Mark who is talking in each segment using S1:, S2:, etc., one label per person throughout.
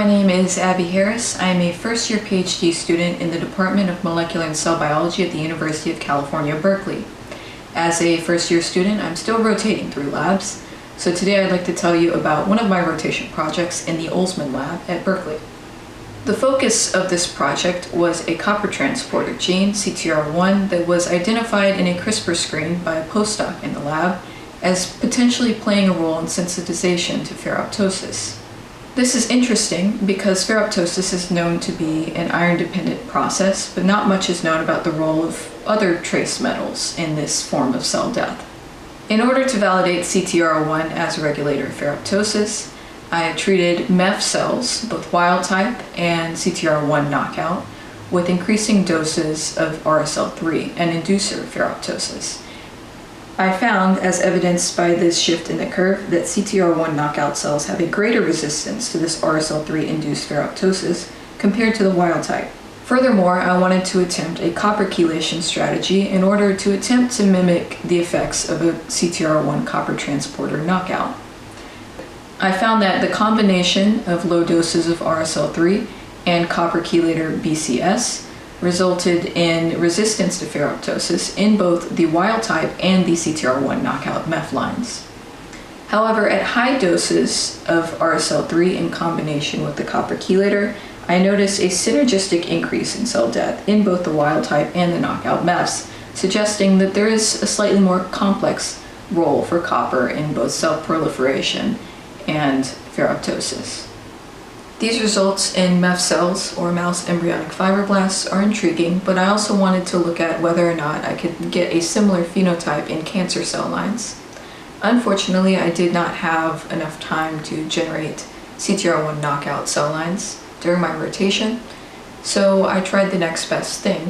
S1: My name is Abby Harris. I am a first-year PhD student in the Department of Molecular and Cell Biology at the University of California, Berkeley. As a first-year student, I'm still rotating through labs, so today I'd like to tell you about one of my rotation projects in the Olsman lab at Berkeley. The focus of this project was a copper transporter gene, CTR1, that was identified in a CRISPR screen by a postdoc in the lab as potentially playing a role in sensitization to ferroptosis. This is interesting because ferroptosis is known to be an iron-dependent process, but not much is known about the role of other trace metals in this form of cell death. In order to validate CTR1 as a regulator of ferroptosis, I treated MEF cells, both wild type and CTR1 knockout, with increasing doses of RSL3, an inducer of ferroptosis. I found, as evidenced by this shift in the curve, that CTR1 knockout cells have a greater resistance to this RSL3-induced ferroptosis compared to the wild type. Furthermore, I wanted to attempt a copper chelation strategy in order to attempt to mimic the effects of a CTR1 copper transporter knockout. I found that the combination of low doses of RSL3 and copper chelator BCS resulted in resistance to ferroptosis in both the wild type and the CTR1 knockout MEF lines. However, at high doses of RSL3 in combination with the copper chelator, I noticed a synergistic increase in cell death in both the wild type and the knockout MEFs, suggesting that there is a slightly more complex role for copper in both cell proliferation and ferroptosis. These results in MEF cells, or mouse embryonic fibroblasts, are intriguing, but I also wanted to look at whether or not I could get a similar phenotype in cancer cell lines. Unfortunately, I did not have enough time to generate CTR1 knockout cell lines during my rotation, so I tried the next best thing,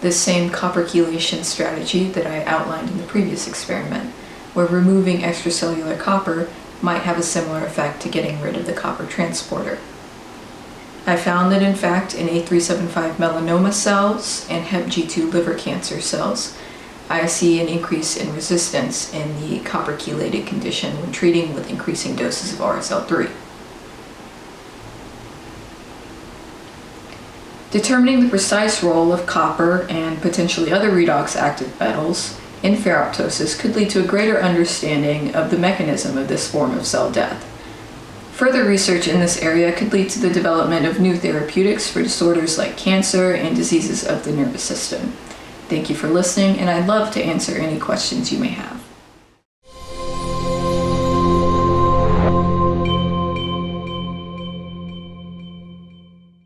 S1: this same copper chelation strategy that I outlined in the previous experiment, where removing extracellular copper might have a similar effect to getting rid of the copper transporter. I found that in fact in A375 melanoma cells and HepG2 liver cancer cells, I see an increase in resistance in the copper chelated condition when treating with increasing doses of RSL3. Determining the precise role of copper and potentially other redox-active metals in ferroptosis could lead to a greater understanding of the mechanism of this form of cell death. Further research in this area could lead to the development of new therapeutics for disorders like cancer and diseases of the nervous system. Thank you for listening, and I'd love to answer any questions you may have.